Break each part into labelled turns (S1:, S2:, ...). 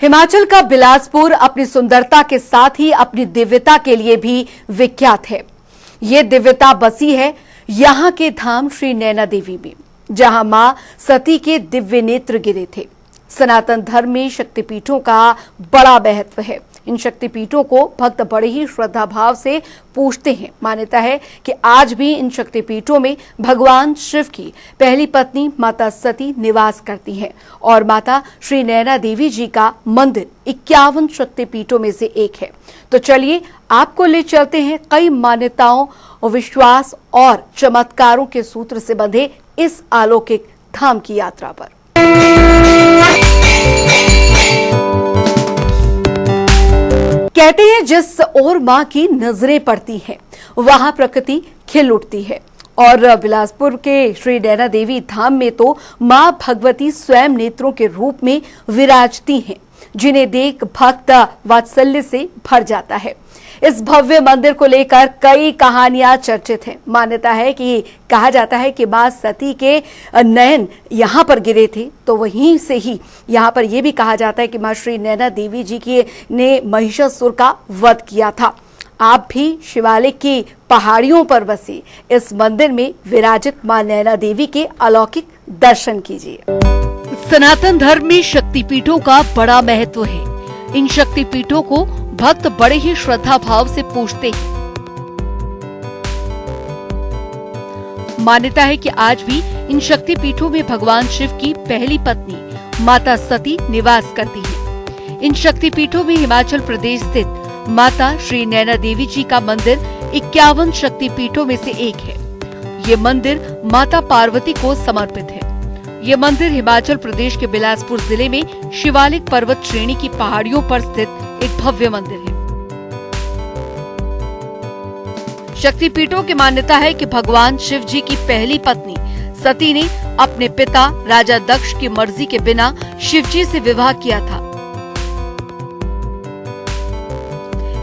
S1: हिमाचल का बिलासपुर अपनी सुंदरता के साथ ही अपनी दिव्यता के लिए भी विख्यात है। ये दिव्यता बसी है यहाँ के धाम श्री नैना देवी में, जहां मां सती के दिव्य नेत्र गिरे थे। सनातन धर्म में शक्तिपीठों का बड़ा महत्व है। इन शक्तिपीठों को भक्त बड़े ही श्रद्धा भाव से पूजते हैं। मान्यता है कि आज भी इन शक्तिपीठों में भगवान शिव की पहली पत्नी माता सती निवास करती हैं और माता श्री नैना देवी जी का मंदिर 51 शक्तिपीठों में से एक है। तो चलिए आपको ले चलते हैं कई मान्यताओं और विश्वास और चमत्कारों के सूत्र से बंधे इस अलौकिक धाम की यात्रा पर। कहते हैं जिस ओर मां की नजरें पड़ती हैं वहां प्रकृति खिल उठती है और बिलासपुर के श्री नैना देवी धाम में तो मां भगवती स्वयं नेत्रों के रूप में विराजती हैं, जिन्हें देख भक्त वात्सल्य से भर जाता है। इस भव्य मंदिर को लेकर कई कहानियां चर्चित हैं। मान्यता है कि कहा जाता है कि मां सती के नयन यहां पर गिरे थे, तो वहीं से ही यहां पर यह भी कहा जाता है कि मां श्री नैना देवी जी ने महिषासुर का वध किया था। आप भी शिवालिक की पहाड़ियों पर बसी इस मंदिर में विराजित मां नैना देवी के अलौकिक दर्शन कीजिए। सनातन धर्म में शक्तिपीठों का बड़ा महत्व है। इन शक्तिपीठों को भक्त बड़े ही श्रद्धा भाव से पूजते हैं। मान्यता है कि आज भी इन शक्तिपीठों में भगवान शिव की पहली पत्नी माता सती निवास करती है। इन शक्तिपीठों में हिमाचल प्रदेश स्थित माता श्री नैना देवी जी का मंदिर 51 शक्तिपीठों में से एक है। ये मंदिर माता पार्वती को समर्पित है। ये मंदिर हिमाचल प्रदेश के बिलासपुर जिले में शिवालिक पर्वत श्रेणी की पहाड़ियों पर स्थित एक भव्य मंदिर है। शक्तिपीठों की मान्यता है कि भगवान शिव जी की पहली पत्नी सती ने अपने पिता राजा दक्ष की मर्जी के बिना शिव जी से विवाह किया था।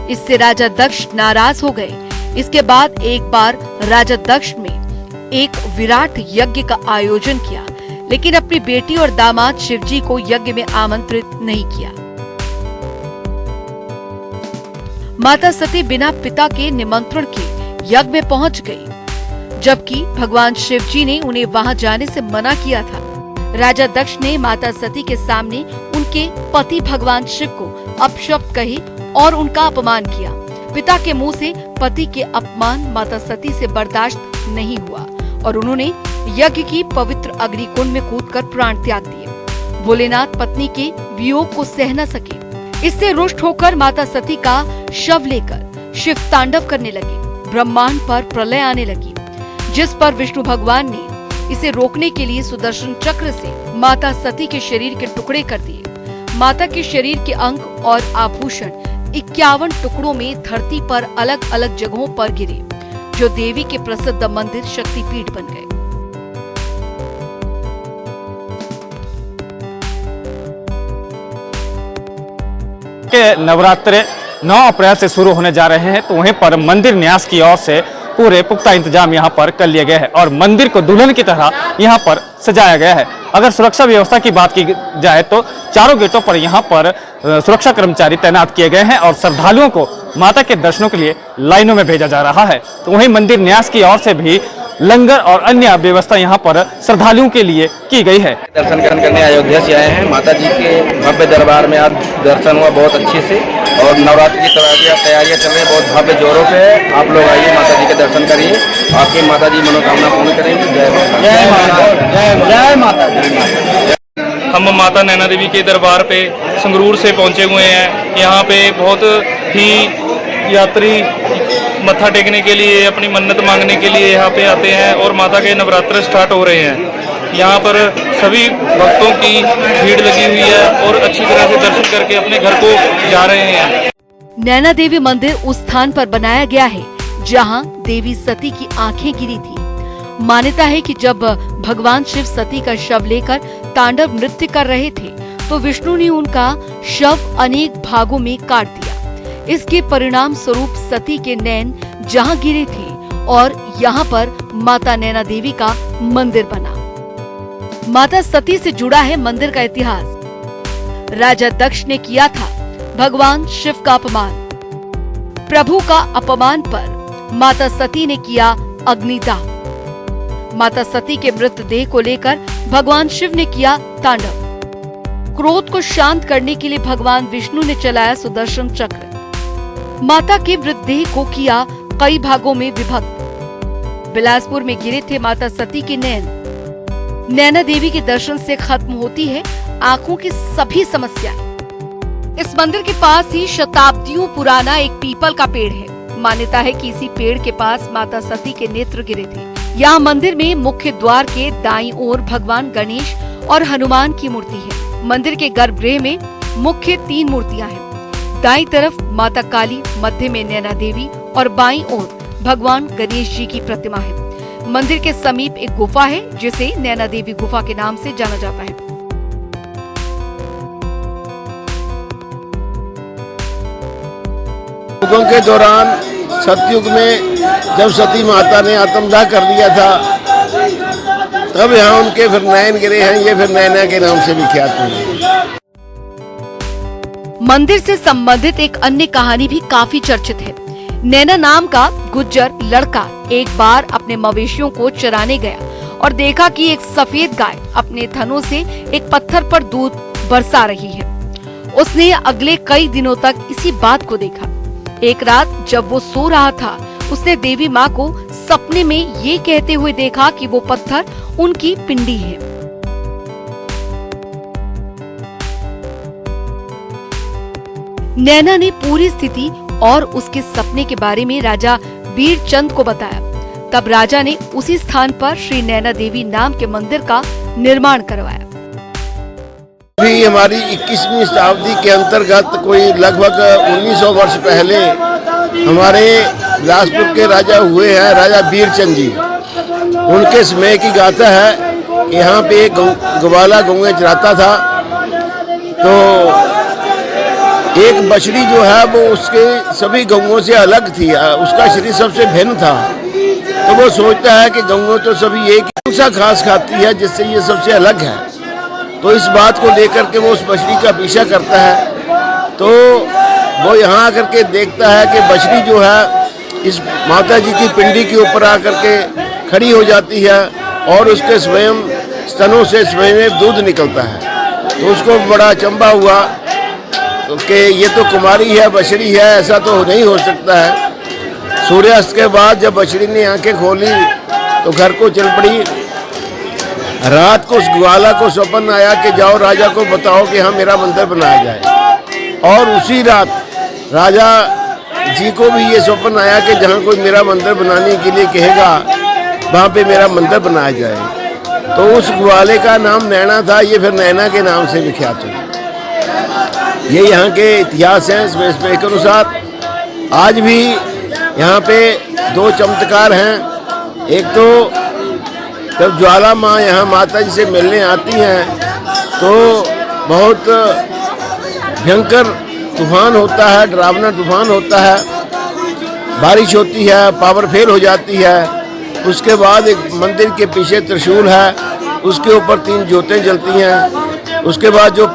S1: इससे राजा दक्ष नाराज हो गए। इसके बाद एक बार राजा दक्ष में एक विराट यज्ञ का आयोजन किया, लेकिन अपनी बेटी और दामाद शिवजी को यज्ञ में आमंत्रित नहीं किया। माता सती बिना पिता के निमंत्रण के यज्ञ में पहुंच गई, जबकि भगवान शिवजी ने उन्हें वहां जाने से मना किया था। राजा दक्ष ने माता सती के सामने उनके पति भगवान शिव को अपशब्द कहे और उनका अपमान किया। पिता के मुंह से पति के अपमान माता सती से बर्दाश्त नहीं हुआ और उन्होंने यज्ञ की पवित्र अग्निकुंड में कूदकर प्राण त्याग दिए। भोलेनाथ पत्नी के वियोग को सह न सके। इससे रुष्ट होकर माता सती का शव लेकर शिव तांडव करने लगे। ब्रह्मांड पर प्रलय आने लगी, जिस पर विष्णु भगवान ने इसे रोकने के लिए सुदर्शन चक्र से माता सती के शरीर के टुकड़े कर दिए। माता के शरीर के अंग और आभूषण 51 टुकड़ों में धरती पर अलग अलग जगहों पर गिरे, जो देवी के प्रसिद्ध मंदिर शक्तिपीठ बन गए।
S2: के नवरात्रे 9 अप्रैल से शुरू होने जा रहे हैं, तो वहीं पर मंदिर न्यास की ओर से पूरे पुख्ता इंतजाम यहां पर कर लिए गए हैं और मंदिर को दुल्हन की तरह यहां पर सजाया गया है। अगर सुरक्षा व्यवस्था की बात की जाए तो चारों गेटों पर यहां पर सुरक्षा कर्मचारी तैनात किए गए हैं और श्रद्धालुओं को माता के दर्शनों के लिए लाइनों में भेजा जा रहा है। तो वहीं मंदिर न्यास की ओर से भी लंगर और अन्य व्यवस्था यहाँ पर श्रद्धालुओं के लिए की गई है।
S3: दर्शन करने अयोध्या से आए हैं। माता जी के भव्य दरबार में आज दर्शन हुआ बहुत अच्छे से और नवरात्रि की तैयारियां चल रही है, बहुत भव्य जोरों पे है। आप लोग आइए, माता जी के दर्शन करिए, आपकी माता जी मनोकामना पूर्ण करेंगे। जय माता, जय माता।
S4: हम माता नैना देवी के दरबार पे संगरूर से पहुंचे हुए हैं। यहाँ पे बहुत ही यात्री मत्था टेकने के लिए, अपनी मन्नत मांगने के लिए यहाँ पे आते हैं और माता के नवरात्र स्टार्ट हो रहे हैं। यहाँ पर सभी भक्तों की भीड़ लगी हुई है और अच्छी तरह से दर्शन करके अपने घर को जा रहे हैं।
S1: नैना देवी मंदिर उस स्थान पर बनाया गया है जहाँ देवी सती की आंखें गिरी थी। मान्यता है कि जब भगवान शिव सती का शव लेकर तांडव नृत्य कर रहे थे, तो विष्णु ने उनका शव अनेक भागों में काट दिया। इसके परिणाम स्वरूप सती के नैन जहां गिरे थे और यहां पर माता नैना देवी का मंदिर बना। माता सती से जुड़ा है मंदिर का इतिहास। राजा दक्ष ने किया था भगवान शिव का अपमान। प्रभु का अपमान पर माता सती ने किया अग्निदाह। माता सती के मृतदेह को लेकर भगवान शिव ने किया तांडव। क्रोध को शांत करने के लिए भगवान विष्णु ने चलाया सुदर्शन चक्र। माता के मृतदेह को किया कई भागों में विभक्त। बिलासपुर में गिरे थे माता सती के नैन। नैना देवी के दर्शन से खत्म होती है आंखों की सभी समस्याएं। इस मंदिर के पास ही शताब्दियों पुराना एक पीपल का पेड़ है। मान्यता है कि इसी पेड़ के पास माता सती के नेत्र गिरे थे। यहाँ मंदिर में मुख्य द्वार के दाईं ओर भगवान गणेश और हनुमान की मूर्ति है। मंदिर के गर्भगृह में मुख्य 3 मूर्तियां हैं। दाईं तरफ माता काली, मध्य में नैना देवी और बाईं ओर भगवान गणेश जी की प्रतिमा है। मंदिर के समीप एक गुफा है जिसे नैना देवी गुफा के नाम से जाना जाता है।
S5: युगों के दौरान सतयुग में जब सती माता ने आत्मदाह कर दिया था, तब यहाँ उनके फिर नयन गिरे हैं। ये फिर नैना के नाम से विख्यात हुए।
S1: मंदिर से संबंधित एक अन्य कहानी भी काफी चर्चित है। नैना नाम का गुज्जर लड़का एक बार अपने मवेशियों को चराने गया और देखा कि एक सफेद गाय अपने थनों से एक पत्थर पर दूध बरसा रही है। उसने अगले कई दिनों तक इसी बात को देखा। एक रात जब वो सो रहा था, उसने देवी माँ को सपने में ये कहते हुए देखा कि वो पत्थर उनकी पिंडी है। नैना ने पूरी स्थिति और उसके सपने के बारे में राजा वीरचंद को बताया। तब राजा ने उसी स्थान पर श्री नैना देवी नाम के मंदिर का निर्माण करवाया।
S5: भी हमारी 21वीं शताब्दी के अंतर्गत कोई लगभग 1900 वर्ष पहले हमारे बिलासपुर के राजा हुए हैं, राजा वीरचंद जी। उनके समय की गाथा है कि यहाँ पे एक ग्वाला गौएं चराता था, तो एक बछड़ी जो है वो उसके सभी गौओं से अलग थी। उसका शरीर सबसे भिन्न था। तो वो सोचता है कि गौएं तो सभी एक ही सा घास खाती है जिससे ये सबसे अलग है। तो इस बात को लेकर के वो उस बछड़ी का पीछा करता है। तो वो यहाँ आकर के देखता है कि बछड़ी जो है इस माता जी की पिंडी के ऊपर आकर के खड़ी हो जाती है और उसके स्वयं स्तनों से स्वयं दूध निकलता है। तो उसको बड़ा अचंभा हुआ कि ये तो कुमारी है, बछड़ी है, ऐसा तो नहीं हो सकता है। सूर्यास्त के बाद जब बछड़ी ने आंखें खोली तो घर को चल पड़ी। रात को उस ग्वाला को स्वप्न आया कि जाओ राजा को बताओ कि हाँ मेरा मंदिर बनाया जाए। और उसी रात राजा जी को भी ये स्वप्न आया कि जहाँ कोई मेरा मंदिर बनाने के लिए कहेगा वहाँ पे मेरा मंदिर बनाया जाए। तो उस ग्वाले का नाम नैना था। ये फिर नैना के नाम से विख्यात हुआ। ये यहाँ के इतिहास हैं। इसमें के अनुसार आज भी यहाँ पे 2 चमत्कार हैं। एक तो जब ज्वाला माँ यहाँ माता जी से मिलने आती हैं तो बहुत भयंकर तूफान होता है, डरावना तूफान होता है, बारिश होती है, पावर फेल हो जाती है। उसके बाद एक मंदिर के पीछे त्रिशूल है, उसके ऊपर 3 ज्योतें जलती हैं। उसके बाद जो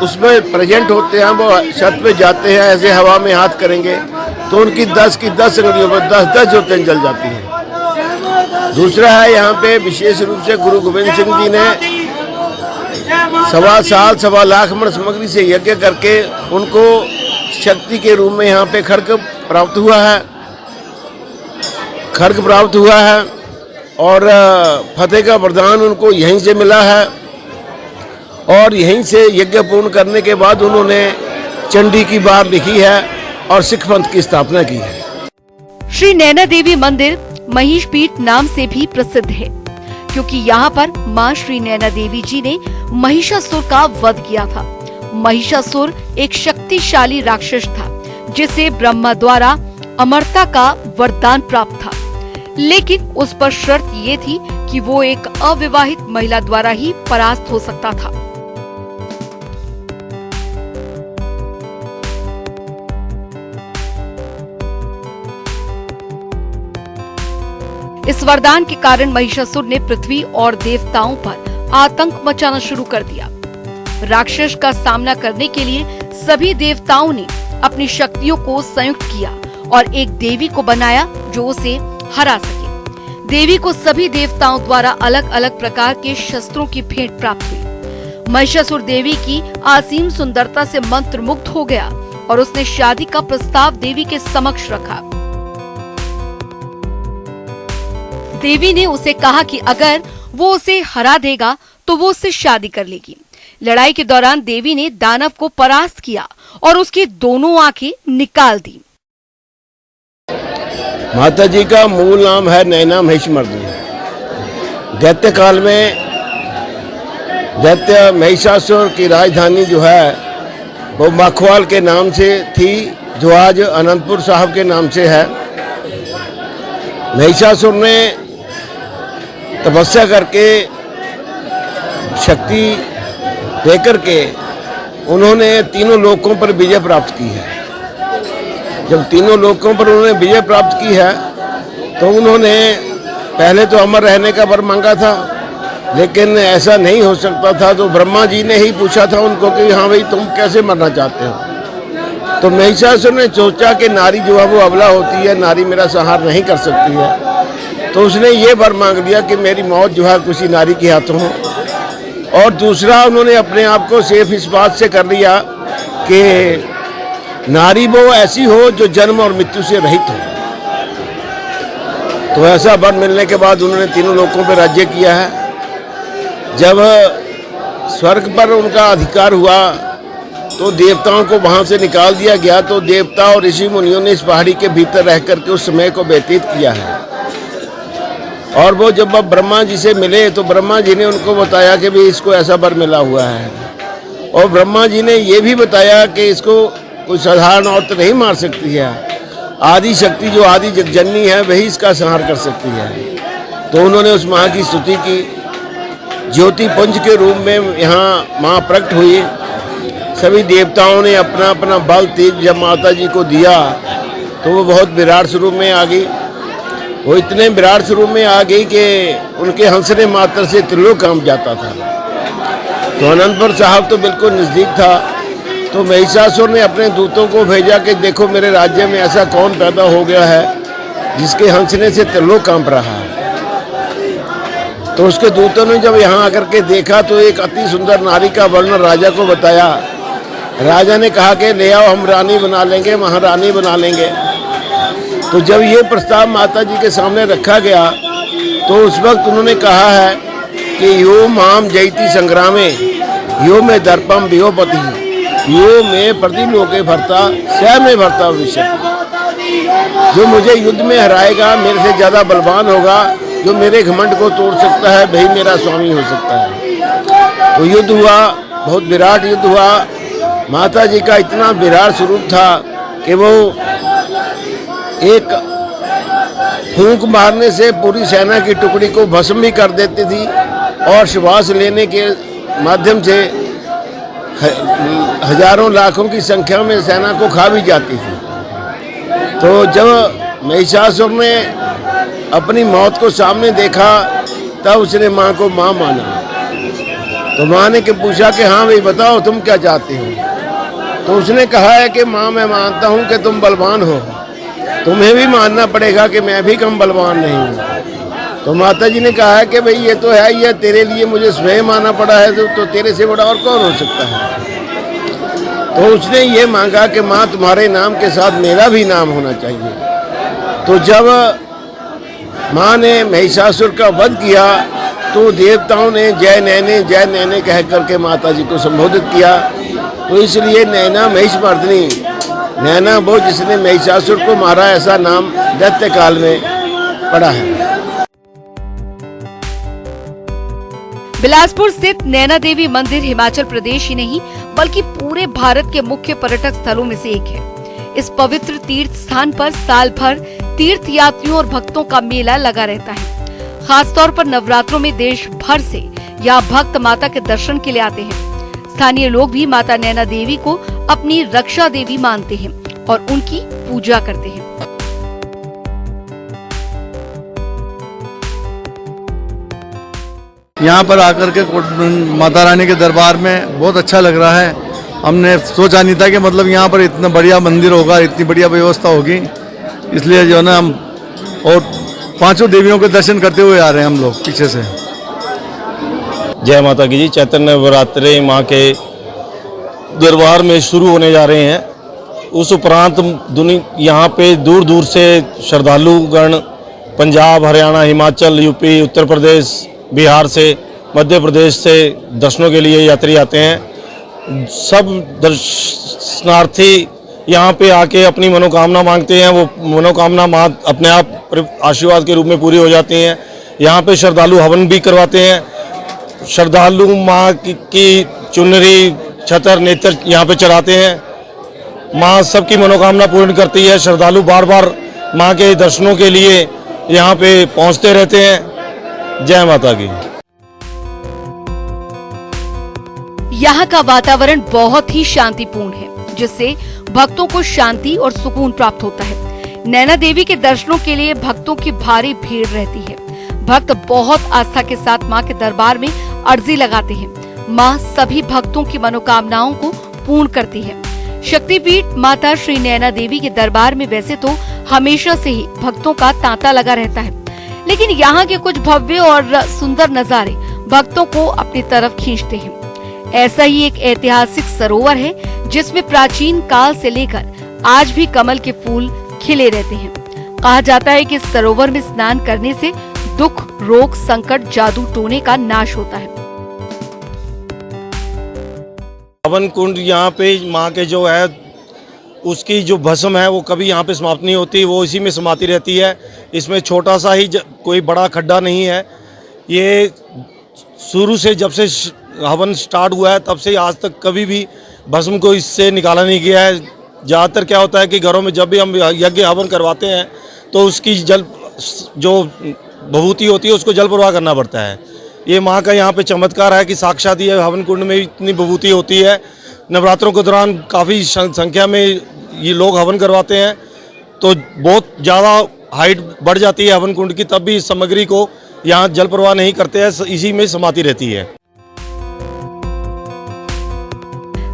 S5: उसमें प्रेजेंट होते हैं वो छत पे जाते हैं, ऐसे हवा में हाथ करेंगे तो उनकी 10 की 10 अंगुलियों पर 10-10 ज्योतें जल जाती हैं। दूसरा है यहाँ पे विशेष रूप से गुरु गोविंद सिंह जी ने 1.25 लाख मण सामग्री से यज्ञ करके उनको शक्ति के रूप में यहाँ पे खड्ग प्राप्त हुआ है। खड्ग प्राप्त हुआ है और फतेह का वरदान उनको यहीं से मिला है। और यहीं से यज्ञ पूर्ण करने के बाद उन्होंने चंडी की बार लिखी है और सिख पंथ की स्थापना की है।
S1: श्री नैना देवी मंदिर महिष पीठ नाम से भी प्रसिद्ध है क्योंकि यहाँ पर माँ श्री नैना देवी जी ने महिषासुर का वध किया था। महिषासुर एक शक्तिशाली राक्षस था जिसे ब्रह्मा द्वारा अमरता का वरदान प्राप्त था, लेकिन उस पर शर्त ये थी कि वो एक अविवाहित महिला द्वारा ही परास्त हो सकता था। इस वरदान के कारण महिषासुर ने पृथ्वी और देवताओं पर आतंक मचाना शुरू कर दिया। राक्षस का सामना करने के लिए सभी देवताओं ने अपनी शक्तियों को संयुक्त किया और एक देवी को बनाया जो उसे हरा सके। देवी को सभी देवताओं द्वारा अलग अलग प्रकार के शस्त्रों की भेंट प्राप्त हुई। महिषासुर देवी की असीम सुंदरता से मंत्रमुग्ध हो गया और उसने शादी का प्रस्ताव देवी के समक्ष रखा। देवी ने उसे कहा कि अगर वो उसे हरा देगा तो वो उससे शादी कर लेगी। लड़ाई के दौरान देवी ने दानव को परास्त किया और उसकी दोनों आंखें निकाल दी।
S5: माता जी का मूल नाम है नैना महिषमर्दिनी। दैत्य काल में दैत्य महिषासुर की राजधानी जो है वो मखवाल के नाम से थी, जो आज अनंतपुर साहब के नाम से है। महिषासुर ने तपस्या करके शक्ति देकर के उन्होंने तीनों लोकों पर विजय प्राप्त की है। जब तीनों लोकों पर उन्होंने विजय प्राप्त की है तो उन्होंने पहले तो अमर रहने का वर मांगा था, लेकिन ऐसा नहीं हो सकता था। तो ब्रह्मा जी ने ही पूछा था उनको कि हाँ भाई तुम कैसे मरना चाहते हो। तो महिषासुर ने सोचा कि नारी जो है वो अबला होती है, नारी मेरा संहार नहीं कर सकती है। तो उसने ये वर मांग लिया कि मेरी मौत जो है किसी नारी के हाथों हो। और दूसरा उन्होंने अपने आप को सेफ इस बात से कर लिया कि नारी वो ऐसी हो जो जन्म और मृत्यु से रहित हो। तो ऐसा वर मिलने के बाद उन्होंने तीनों लोकों पर राज्य किया है। जब स्वर्ग पर उनका अधिकार हुआ तो देवताओं को वहां से निकाल दिया गया। तो देवता और ऋषि मुनियों ने इस पहाड़ी के भीतर रह करके उस समय को व्यतीत किया है। और वो जब ब्रह्मा जी से मिले तो ब्रह्मा जी ने उनको बताया कि भी इसको ऐसा वर मिला हुआ है। और ब्रह्मा जी ने ये भी बताया कि इसको कोई साधारण औरत नहीं मार सकती है, आदि शक्ति जो आदि जगजननी है वही इसका संहार कर सकती है। तो उन्होंने उस माँ की स्तुति की। ज्योति पुंज के रूप में यहाँ माँ प्रकट हुई। सभी देवताओं ने अपना अपना बल तेज जब माता जी को दिया तो वो बहुत विराट स्वरूप में आ गई। वो इतने विराट स्वरूप में आ गई कि उनके हंसने मात्र से त्रिलोक कांप जाता था। तो अनंतपुर साहब तो बिल्कुल नज़दीक था। तो महिषासुर ने अपने दूतों को भेजा कि देखो मेरे राज्य में ऐसा कौन पैदा हो गया है जिसके हंसने से त्रिलोक कांप रहा है। तो उसके दूतों ने जब यहाँ आकर के देखा तो एक अति सुंदर नारी का वर्णन राजा को बताया। राजा ने कहा कि ले आओ, हम रानी बना लेंगे, महारानी बना लेंगे। तो जब ये प्रस्ताव माता जी के सामने रखा गया तो उस वक्त उन्होंने कहा है कि यो माम जयति संग्रामे यो में दर्पम वियोपति यो में प्रतिलोके भरता स्वयं में भरता विषय। जो मुझे युद्ध में हराएगा, मेरे से ज़्यादा बलवान होगा, जो मेरे घमंड को तोड़ सकता है वही मेरा स्वामी हो सकता है। तो युद्ध हुआ, बहुत विराट युद्ध हुआ। माता जी का इतना विराट स्वरूप था कि वो एक फूंक मारने से पूरी सेना की टुकड़ी को भस्म भी कर देती थी और श्वास लेने के माध्यम से हजारों लाखों की संख्या में सेना को खा भी जाती थी। तो जब महिषासुर ने अपनी मौत को सामने देखा तब उसने माँ को माँ माना। तो माँ ने पूछा कि हाँ भाई बताओ तुम क्या चाहते हो। तो उसने कहा है कि माँ मैं मानता हूँ कि तुम बलवान हो, तुम्हें भी मानना पड़ेगा कि मैं भी कम बलवान नहीं हूँ। तो माता जी ने कहा है कि भाई ये तो है, ये तेरे लिए मुझे स्वयं मानना पड़ा है, तो तेरे से बड़ा और कौन हो सकता है। तो उसने ये मांगा कि माँ तुम्हारे नाम के साथ मेरा भी नाम होना चाहिए। तो जब माँ ने महिषासुर का वध किया तो देवताओं ने जय नैने कह करके माता जी को संबोधित किया। तो इसलिए नैना महिषमर्दिनी, नैना वो जिसने महिषासुर को मारा, ऐसा नाम दैत्य काल में पड़ा है।
S1: बिलासपुर स्थित नैना देवी मंदिर हिमाचल प्रदेश ही नहीं बल्कि पूरे भारत के मुख्य पर्यटक स्थलों में से एक है। इस पवित्र तीर्थ स्थान पर साल भर तीर्थ यात्रियों और भक्तों का मेला लगा रहता है। खासतौर पर नवरात्रों में देश भर से यहाँ भक्त माता के दर्शन के लिए आते हैं। स्थानीय लोग भी माता नैना देवी को अपनी रक्षा देवी मानते हैं और उनकी पूजा करते हैं।
S6: यहाँ पर आकर के माता रानी के दरबार में बहुत अच्छा लग रहा है। हमने सोचा नहीं था कि मतलब यहाँ पर इतना बढ़िया मंदिर होगा, इतनी बढ़िया व्यवस्था होगी, इसलिए जो है ना हम और पांचों देवियों के दर्शन करते हुए आ रहे हैं हम लोग पीछे से।
S7: जय माता की जी। चैत्र नवरात्रे माँ के दरबार में शुरू होने जा रहे हैं। उस उपरांत यहाँ पे दूर दूर से श्रद्धालुगण पंजाब, हरियाणा, हिमाचल, यूपी, उत्तर प्रदेश, बिहार से, मध्य प्रदेश से दर्शनों के लिए यात्री आते हैं। सब दर्शनार्थी यहाँ पे आके अपनी मनोकामना मांगते हैं। वो मनोकामना अपने आप आशीर्वाद के रूप में पूरी हो जाती हैं। यहाँ पे श्रद्धालु हवन भी करवाते हैं। श्रद्धालु माँ की चुनरी, छतर, नेत्र यहाँ पे चढ़ाते हैं। माँ सबकी मनोकामना पूर्ण करती है। श्रद्धालु बार बार माँ के दर्शनों के लिए यहाँ पे पहुँचते रहते हैं। जय माता की।
S1: यहाँ का वातावरण बहुत ही शांतिपूर्ण है, जिससे भक्तों को शांति और सुकून प्राप्त होता है। नैना देवी के दर्शनों के लिए भक्तों की भारी भीड़ रहती है। भक्त बहुत आस्था के साथ माँ के दरबार में अर्जी लगाते हैं। माँ सभी भक्तों की मनोकामनाओं को पूर्ण करती है। शक्तिपीठ माता श्री नैना देवी के दरबार में वैसे तो हमेशा से ही भक्तों का तांता लगा रहता है, लेकिन यहाँ के कुछ भव्य और सुंदर नजारे भक्तों को अपनी तरफ खींचते हैं। ऐसा ही एक ऐतिहासिक सरोवर है, जिसमें प्राचीन काल से लेकर आज भी कमल के फूल खिले रहते हैं। कहा जाता है कि इस सरोवर में स्नान करने से दुख, रोग, संकट, जादू टोने का नाश होता है।
S7: हवन कुंड यहाँ पे माँ के जो है उसकी जो भस्म है वो कभी यहाँ पे समाप्त नहीं होती, वो इसी में समाती रहती है। इसमें छोटा सा ही कोई बड़ा खड्डा नहीं है। ये शुरू से जब से हवन स्टार्ट हुआ है तब से आज तक कभी भी भस्म को इससे निकाला नहीं गया है। ज़्यादातर क्या होता है कि घरों में जब भी हम यज्ञ हवन करवाते हैं तो उसकी जल जो भभूति होती है उसको जल प्रवाह करना पड़ता है। ये माँ का यहाँ पे चमत्कार है कि साक्षात ये हवन कुंड में इतनी भभूति होती है। नवरात्रों के दौरान काफ़ी संख्या में ये लोग हवन करवाते हैं, तो बहुत ज़्यादा हाइट बढ़ जाती है हवन कुंड की, तब भी इस सामग्री को यहाँ जल प्रवाह नहीं करते हैं, इसी में समाती रहती है।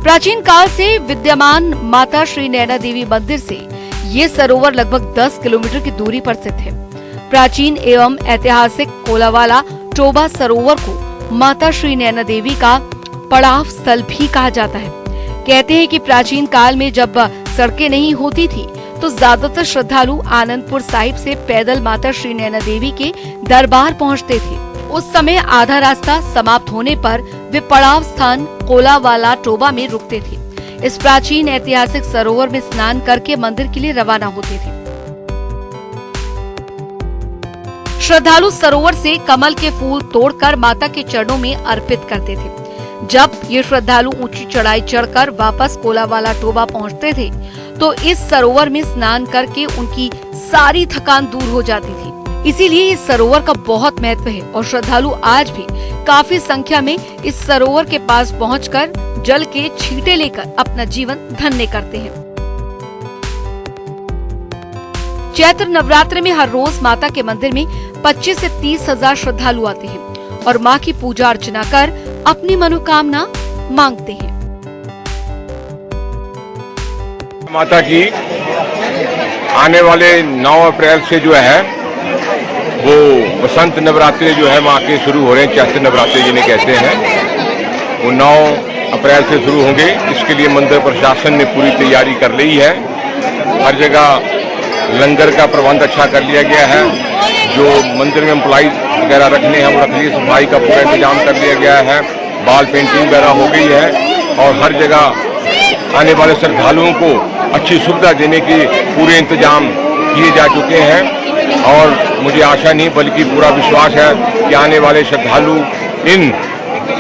S1: प्राचीन काल से विद्यमान माता श्री नैना देवी मंदिर से ये सरोवर लगभग 10 किलोमीटर की दूरी पर स्थित है। प्राचीन एवं ऐतिहासिक कोलावाला टोबा सरोवर को माता श्री नैना देवी का पड़ाव स्थल भी कहा जाता है। कहते हैं कि प्राचीन काल में जब सड़कें नहीं होती थी तो ज्यादातर श्रद्धालु आनंदपुर साहिब से पैदल माता श्री नैना देवी के दरबार पहुंचते थे। उस समय आधा रास्ता समाप्त होने पर वे पड़ाव स्थान कोलावाला टोबा में रुकते थे। इस प्राचीन ऐतिहासिक सरोवर में स्नान करके मंदिर के लिए रवाना होते थे। श्रद्धालु सरोवर से कमल के फूल तोड़कर माता के चरणों में अर्पित करते थे। जब ये श्रद्धालु ऊंची चढ़ाई चढ़कर वापस कोलावाला टोबा पहुंचते थे तो इस सरोवर में स्नान करके उनकी सारी थकान दूर हो जाती थी। इसीलिए इस सरोवर का बहुत महत्व है और श्रद्धालु आज भी काफी संख्या में इस सरोवर के पास पहुंचकर जल के छींटे लेकर अपना जीवन धन्य करते हैं। चैत्र नवरात्र में हर रोज माता के मंदिर में 25 से 30 हजार श्रद्धालु आते हैं और माँ की पूजा अर्चना कर अपनी मनोकामना मांगते हैं।
S8: माता की आने वाले 9 अप्रैल से जो है वो बसंत नवरात्रि जो है माँ के शुरू हो रहे हैं। चैत्र नवरात्रि जिन्हें कहते हैं वो 9 अप्रैल से शुरू होंगे। इसके लिए मंदिर प्रशासन ने पूरी तैयारी कर ली है। हर जगह लंगर का प्रबंध अच्छा कर लिया गया है। जो मंदिर में एम्प्लॉई वगैरह रखने हैं वो रख लिए, सफाई का पूरा इंतजाम कर लिया गया है। बाल पेंटिंग वगैरह हो गई है और हर जगह आने वाले श्रद्धालुओं को अच्छी सुविधा देने के पूरे इंतजाम किए जा चुके हैं। और मुझे आशा नहीं बल्कि पूरा विश्वास है कि आने वाले श्रद्धालु इन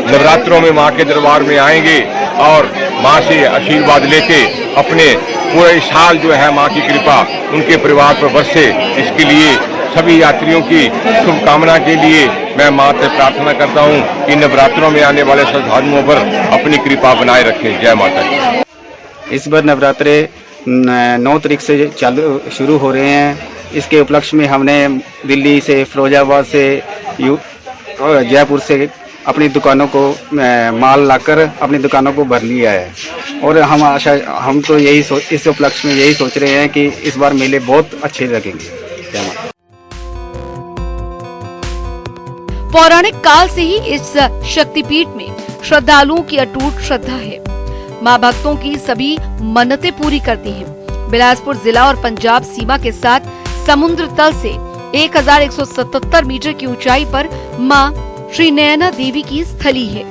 S8: नवरात्रों में माँ के दरबार में आएंगे और माँ से आशीर्वाद लेके अपने पूरे साल जो है माँ की कृपा उनके परिवार पर बरसे। इसके लिए सभी यात्रियों की शुभकामना के लिए मैं माँ से प्रार्थना करता हूँ कि नवरात्रों में आने वाले श्रद्धालुओं पर अपनी कृपा बनाए रखें। जय माता दी।
S9: इस बार नवरात्रे 9 तारीख से शुरू हो रहे हैं। इसके उपलक्ष्य में हमने दिल्ली से, फिरोजाबाद से, जयपुर से अपनी दुकानों को माल लाकर अपनी दुकानों को भर लिया है। और हम तो इस उपलक्ष्य में यही सोच रहे हैं कि इस बार मेले बहुत अच्छे लगेंगे। जय माता।
S1: पौराणिक काल से ही इस शक्तिपीठ में श्रद्धालुओं की अटूट श्रद्धा है। मां भक्तों की सभी मन्नतें पूरी करती हैं। बिलासपुर जिला और पंजाब सीमा के साथ समुद्र तल से 1177 मीटर की ऊंचाई पर मां श्री नयना देवी की स्थली है।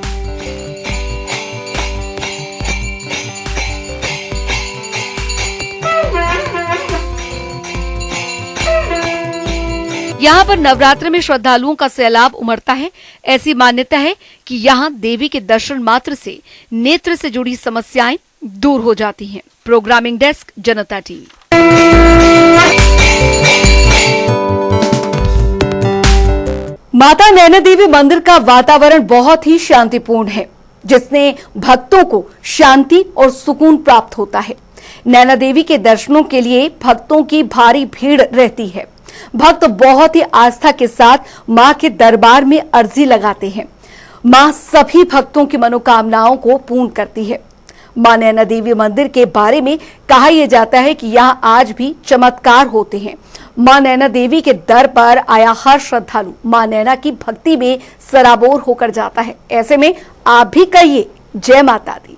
S1: यहाँ पर नवरात्र में श्रद्धालुओं का सैलाब उमड़ता है। ऐसी मान्यता है कि यहाँ देवी के दर्शन मात्र से नेत्र से जुड़ी समस्याएं दूर हो जाती हैं। प्रोग्रामिंग डेस्क, जनता टीवी। माता नैना देवी मंदिर का वातावरण बहुत ही शांतिपूर्ण है, जिसने भक्तों को शांति और सुकून प्राप्त होता है। नैना देवी के दर्शनों के लिए भक्तों की भारी भीड़ रहती है। भक्त बहुत ही आस्था के साथ मां के दरबार में अर्जी लगाते हैं। मां सभी भक्तों की मनोकामनाओं को पूर्ण करती है। मां नैना देवी मंदिर के बारे में कहा यह जाता है कि यहाँ आज भी चमत्कार होते हैं। मां नैना देवी के दर पर आया हर श्रद्धालु मां नैना की भक्ति में सराबोर होकर जाता है। ऐसे में आप भी कहिए जय माता दी।